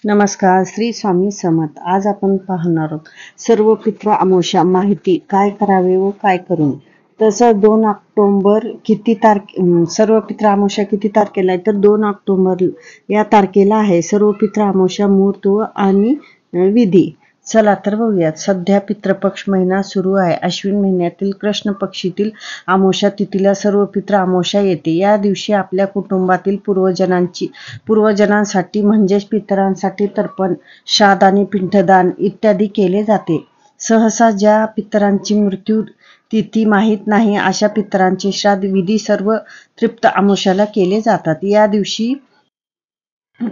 नमस्कार, श्री स्वामी समर्थ. आज आपण पाहणार आहोत सर्व पित्र अमावस्या माहिती, काय करावे व काय करू नये. तसं 2 ऑक्टोबर सर्व पित्र अमावस्या किती तारखेला आहे तर 2 ऑक्टोबर या तारखेला आहे सर्व पित्र अमावस्या मुहूर्त आणि विधी. चला तर बघूयात. सध्या पितृपक्ष महिना सुरू आहे. अश्विन महिन्यातील कृष्ण पक्षीतील अमावस्या तिथीला सर्व पित्र अमावस्या येते. या दिवशी आपल्या कुटुंबातील पूर्वजनांसाठी म्हणजेच पितरांसाठी तर्पण, श्राद्ध आणि पिंडदान इत्यादी केले जाते. सहसा ज्या पितरांची मृत्यू तिथी माहीत नाही अशा पितरांचे श्राद्ध विधी सर्व तृप्त अमावस्याला केले जातात.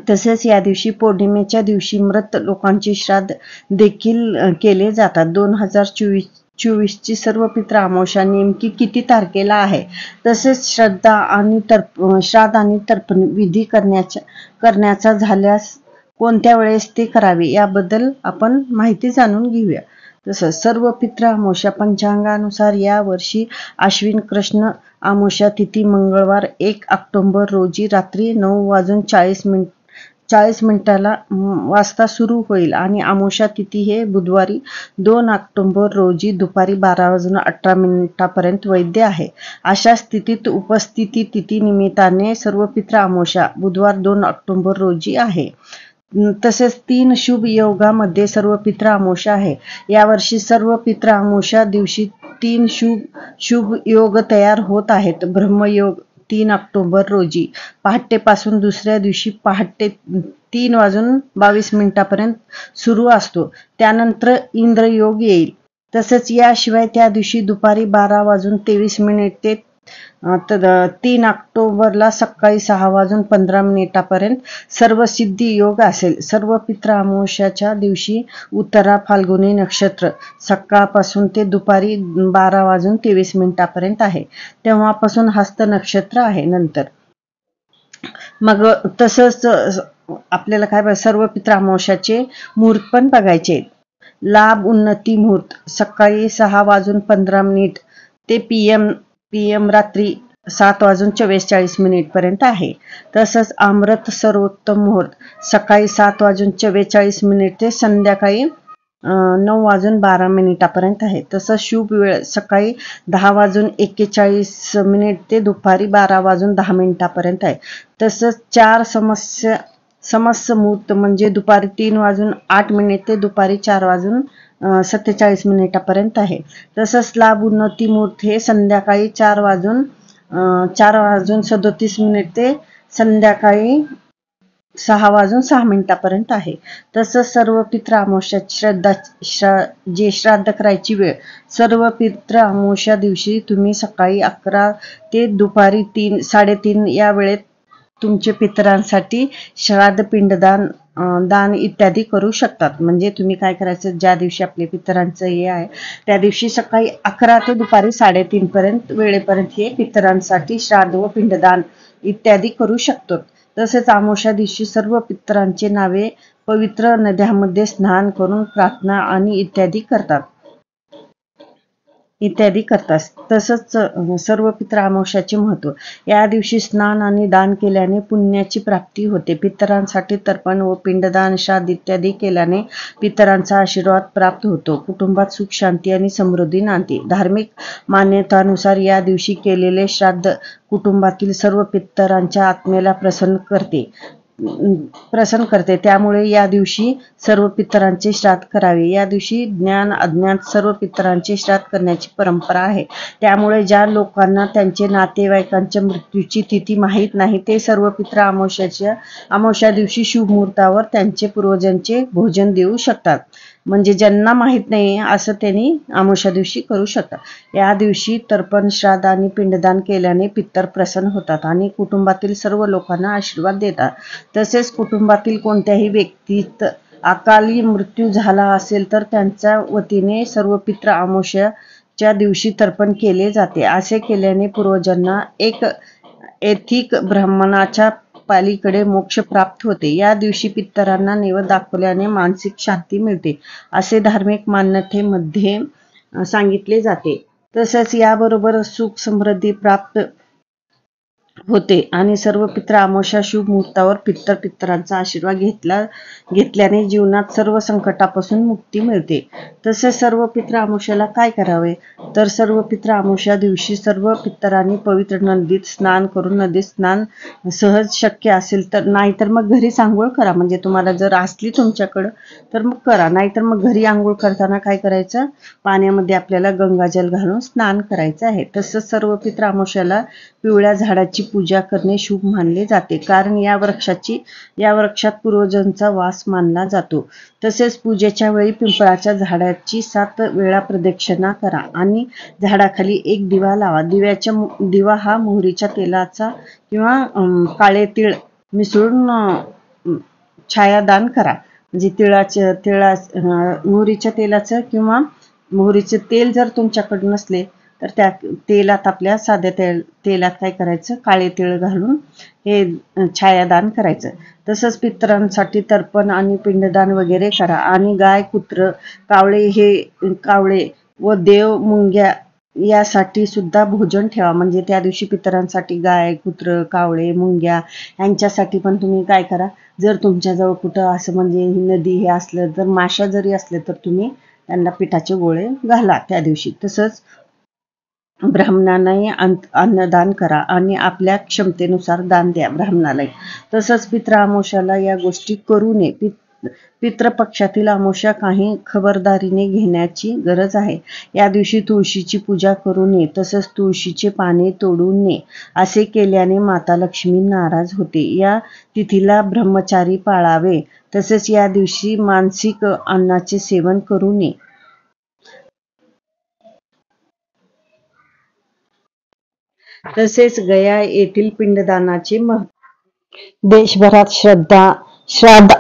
तसेच या दिवशी पौर्णिमेच्या दिवशी मृत लोकांचे श्राद्ध देखील केले जातात. 2024 ची सर्व पित्र अमावस्या नेमकी किती तारखेला आहे, तसेच श्राद्ध आणि तर्पण विधी करण्याचा झाल्यास कोणत्या वेळेस ते करावे याबद्दल आपण माहिती जाणून घेऊया. तसंच सर्व पित्र अमावस्या पंचांगानुसार या वर्षी अश्विन कृष्ण अमावस्या तिथी मंगळवार 1 ऑक्टोबर रोजी रात्री 9:40 वाजता सुरू होईल आणि अमावस्या तिथी हे बुधवारी 2 ऑक्टोबर रोजी दुपारी 12:18 पर्यंत वैध आहे. अशा स्थितीत उपस्थिती तिथी निमित्ताने सर्व पित्र अमावस्या बुधवार 2 ऑक्टोबर रोजी आहे. तसेच 3 शुभ योगामध्ये सर्व पित्र अमावस्या आहे. यावर्षी सर्व पित्र अमावस्या दिवशी 3 शुभ योग तयार होत आहेत. ब्रह्मयोग 3 ऑक्टोबर रोजी पहाटेपासून दुसऱ्या दिवशी पहाटे 3:22 पर्यंत सुरू असतो. त्यानंतर इंद्रयोग येईल. तसेच याशिवाय त्या दिवशी दुपारी 12:23 ते 3 ऑक्टोबरला सकाळी 6:15 पर्यंत सर्व सिद्धी योग असेल. सर्व पित्र अमावस्याच्या दिवशी उत्तरा फाल्गुनी नक्षत्र सकाळपासून ते दुपारी 12:23 पर्यंत आहे. तेव्हापासून हस्त नक्षत्र आहे. नंतर मग तसंच आपल्याला काय सर्व पित्र अमावस्याचे मुहूर्त पण बघायचे. लाभ उन्नती मुहूर्त सकाळी 6:15 ते पीएम रात्री 7:44 पर्यंत आहे. तसंच अमृत सर्वोत्तम मुहूर्त सकाळी 7:44 ते संध्याकाळी 9:12 पर्यंत आहे. तसंच शुभ वेळ सकाळी 10:41 ते दुपारी 12:10 पर्यंत आहे. तसंच 4 समस्य मुहूर्त म्हणजे दुपारी 3:08 ते दुपारी 4:47 पर्यंत आहे. तसंच लाभ उन्नती मुहूर्त हे संध्याकाळी 4:37 ते संध्याकाळी 6:06 पर्यंत आहे. तसंच सर्व पित्र अमावस्या श्राद्ध करायची वेळ सर्व पित्र अमावस्या दिवशी तुम्ही सकाळी 11 ते दुपारी 3:30 या वेळेत तुमचे पितरांसाठी श्राद्ध पिंडदान दान इत्यादी करू शकतात. म्हणजे तुम्ही काय करायचं, ज्या दिवशी आपले पितरांचं हे आहे त्या दिवशी सकाळी 11 ते दुपारी 3:30 वेळेपर्यंत हे पितरांसाठी श्राद्ध व पिंडदान इत्यादी करू शकतो. तसेच अमावस्या दिवशी सर्व पितरांचे नावे पवित्र नद्यांमध्ये स्नान करून प्रार्थना आणि इत्यादी करतात. तसंच सर्व पित्र अमावस्याचे महत्त्व. या दिवशी स्नान आणि दान केल्याने पुण्याची प्राप्ती होते. पितरांसाठी तर्पण व पिंडदान श्राद्ध इत्यादी केल्याने पितरांचा आशीर्वाद प्राप्त होतो. कुटुंबात सुख शांती आणि समृद्धी नांदते. धार्मिक मान्यतानुसार या दिवशी केलेले श्राद्ध कुटुंबातील सर्व पितरांच्या आत्मेला प्रसन्न करते. त्यामुळे या दिवशी सर्व पितरांचे श्राद्ध करावे. या दिवशी ज्ञान अज्ञात सर्व पितरांचे श्राद्ध करण्याची परंपरा आहे. त्यामुळे ज्या लोकांना त्यांचे नातेवाईकांच्या मृत्यूची तिथी माहीत नाही ते सर्व पित्र अमावस्या दिवशी शुभ मुहूर्तावर त्यांचे पूर्वजांचे भोजन देऊ शकतात. म्हणजे ज्यांना माहीत नाही असं त्यांनी अमावस्या दिवशी करू शकतात. या दिवशी तर्पण, श्राद्ध आणि पिंडदान केल्याने पितर प्रसन्न होतात आणि कुटुंबातील सर्व लोकांना आशीर्वाद देतात. तसेच कुटुंबातील कोणत्याही व्यक्तीत अकाली मृत्यू झाला असेल तर त्यांच्या वतीने सर्व पित्र अमावस्याच्या दिवशी तर्पण केले जाते. असे केल्याने पूर्वजांना एक ऐथिक ब्राह्मणाच्या पालीकडे मोक्ष प्राप्त होते. या दिवशी पितरांना नैवेद्य दाखवल्याने मानसिक शांती मिळते असे धार्मिक मान्यतेमध्ये सांगितले जाते. तसेच याबरोबर सुख समृद्धी प्राप्त होते आणि सर्व पित्र अमावस्या शुभ मुहूर्तावर पितरांचा आशीर्वाद घेतल्याने जीवनात सर्व संकटापासून मुक्ती मिळते. तसेच सर्व पित्र अमावस्याला काय करावे, तर सर्व पित्र अमावस्या दिवशी सर्व पितरांनी पवित्र नदीत स्नान करून, नदीत स्नान सहज शक्य असेल तर, नाहीतर मग घरीच आंघोळ करा. म्हणजे तुम्हाला जर असली तुमच्याकडं तर मग करा, नाहीतर मग घरी आंघोळ करताना काय करायचं, पाण्यामध्ये आपल्याला गंगाजल घालून स्नान करायचं आहे. तसंच सर्व पित्र अमावस्याला पिवळ्या झाडाची पूजा करणे शुभ मानले जाते, कारण या वृक्षात पूर्वजांचा वास मानला जातो. तसेच पूजेच्या वेळी पिंपळाच्या झाडाची 7 वेळा प्रदक्षिणा करा आणि झाडाखाली एक दिवा लावा. दिवा हा मोहरीच्या तेलाचा किंवा काळे तीळ मिसळून छायादान करा. म्हणजे मोहरीच्या तेलाचं किंवा मोहरीचे तेल जर तुमच्याकडे नसले तर त्या तेलात, आपल्या साध्या तेलात काय करायचं, काळे तीळ घालून हे छायादान करायचं. तसंच पितरांसाठी तर्पण आणि पिंडदान वगैरे करा. आणि गाय, कुत्र, कावळे व देव मुंग्या यासाठी सुद्धा भोजन ठेवा. म्हणजे त्या दिवशी पितरांसाठी गाय, कुत्र, कावळे, मुंग्या यांच्यासाठी पण तुम्ही काय करा, जर तुमच्याजवळ कुठं असं म्हणजे नदी हे असलं, जर माशा जरी असल्या तर तुम्ही त्यांना पिठाचे गोळे घाला त्या दिवशी. तसंच ब्राह्मणांनाही अन्नदान करा आणि आपल्या क्षमतेनुसार दान द्या ब्राह्मणालाही. तसंच पित्र अमावस्याला या गोष्टी करू नये. पितृपक्षातील अमावस्या काही खबरदारीने घेण्याची गरज आहे. या दिवशी तुळशीची पूजा करू नये, तसंच तुळशीचे पाने तोडू नये. असे केल्याने माता लक्ष्मी नाराज होते. या तिथीला ब्रह्मचारी पाळावे. तसेच या दिवशी मांसिक अन्नाचे सेवन करू नये. तसेच गया येथील पिंडदानाचे देशभरात श्राद्ध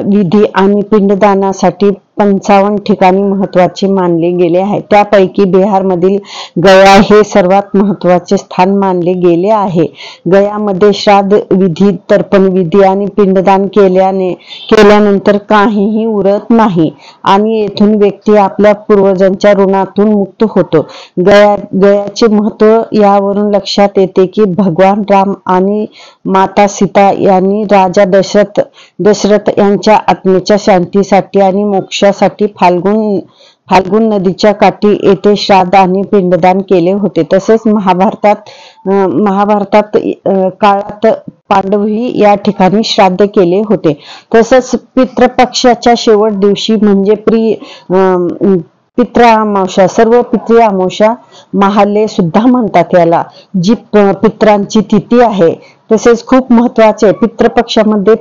विधी आणि पिंडदानासाठी 55 ठिकाणी महत्त्वाचे मानले गेले आहे. त्यापैकी बिहारमधील गया हे सर्वात महत्त्वाचे स्थान मानले गेले आहे. गयामध्ये श्राद्ध विधी, तर्पण विधी आणि पिंडदान केल्यानंतर काहीही उरत नाही आणि येथून व्यक्ती आपल्या पूर्वजांच्या ऋणातून मुक्त होतो. गयाचे महत्त्व यावरून लक्षात येते की भगवान राम आणि माता सीता यांनी राजा दशरथ यांच्या आत्मेच्या शांतीसाठी आणि मोक्षासाठी फाल्गुन नदीच्या काठी येथे श्राद्ध आणि पिंडदान केले होते. तसेच महाभारतात काळात पांडवही या ठिकाणी श्राद्ध केले होते. तसंच पितृपक्षाच्या शेवट दिवशी म्हणजे पित्र अमावस्या, सर्व पितृ अमावस्या महालय सुद्धा म्हणतात याला, जी पित्रांची तिथी आहे. तसेच खूप महत्वाचे पितृपक्षामध्ये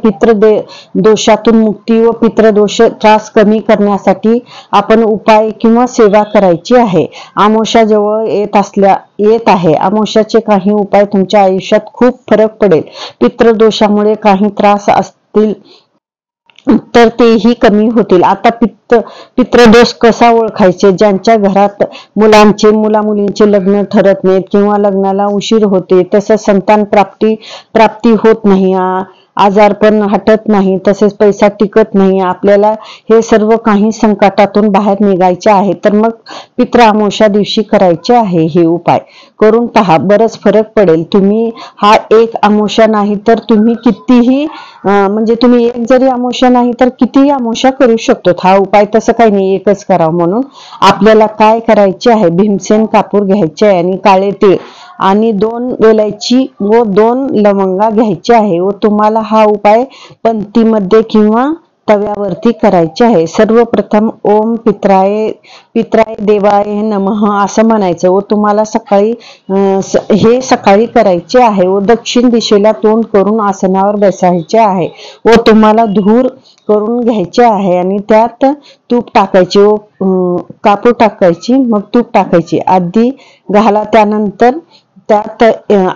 दोषातून मुक्ती व पितृदोष त्रास कमी करण्यासाठी आपण उपाय किंवा सेवा करायची आहे. अमावस्या जवळ येत आहे. अमावस्याचे काही उपाय तुमच्या आयुष्यात खूप फरक पडेल. पितृदोषामुळे काही त्रास असतील तर तेही कमी होतील. आता पितृदोष कसा ओळखायचे? ज्यांच्या घरात मुलामुलींचे लग्न ठरत नाहीत किंवा लग्नाला उशीर होते, तसंच संतान प्राप्ती होत नाही, आजारपण हटत नाही, तसेच पैसा टिकत नाही, आपल्याला हे सर्व काही संकटातून बाहेर निघायचे आहे, तर मग पित्र अमावस्या दिवशी करायचे आहे. हे उपाय करून पहा, बरंच फरक पडेल. तुम्ही हा एक अमावस्या नाही तर तुम्ही कितीही म्हणजे तुम्ही एक जरी अमावस्या नाही तर कितीही अमावस्या करू शकतो. हा उपाय तसं काही नाही, एकच करावं. म्हणून आपल्याला काय करायचे आहे, भीमसेन कापूर घ्यायचे आहे आणि काळे तीळ आणि 2 वेलायची व 2 लवंगा घ्यायचे आहे व तुम्हाला हा उपाय पंक्तीमध्ये किंवा तव्यावरती करायचे आहे. सर्वप्रथम ओम पित्राय देवाय नमः असं म्हणायचं व तुम्हाला सकाळी करायचे आहे व दक्षिण दिशेला तोंड करून आसनावर बसायचे आहे व तुम्हाला धूर करून घ्यायचे आहे आणि त्यात तूप टाकायचे व कापूर टाकायची, मग तूप टाकायची, आधी घाला. त्यानंतर त्यात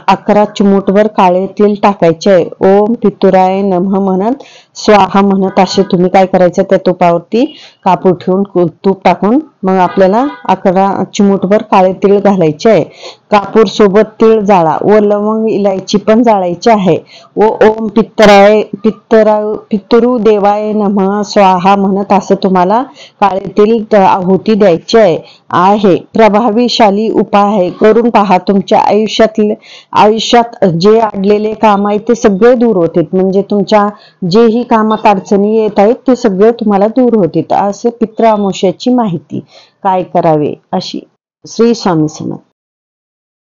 11 चिमूटभर काळे तेल टाकायचे आहे. ओम पितुराय नमः म्हणत, स्वाहा म्हणत असे तुम्ही काय करायचं, त्या तुपावरती कापूर ठेवून तूप टाकून मग आपल्याला 11 चिमूटभर काळे तीळ घालायचे आहे. कापूर सोबत तीळ जाळा व लवंग इलायची पण जाळायची आहे व ओम पितरू देवाय नमः स्वाहा म्हणत असं तुम्हाला काळे तीळ आहुती द्यायची आहे. प्रभावीशाली उपाय आहे, करून पहा. तुमच्या आयुष्यात जे अडलेले काम आहे ते सगळे दूर होतील. म्हणजे तुमच्या जेही कामात अडचणी येत आहेत ते सगळे तुम्हाला दूर होतील. असे पितृ अमावस्येची माहिती. काय करावे अशी. श्री स्वामी समर्थ.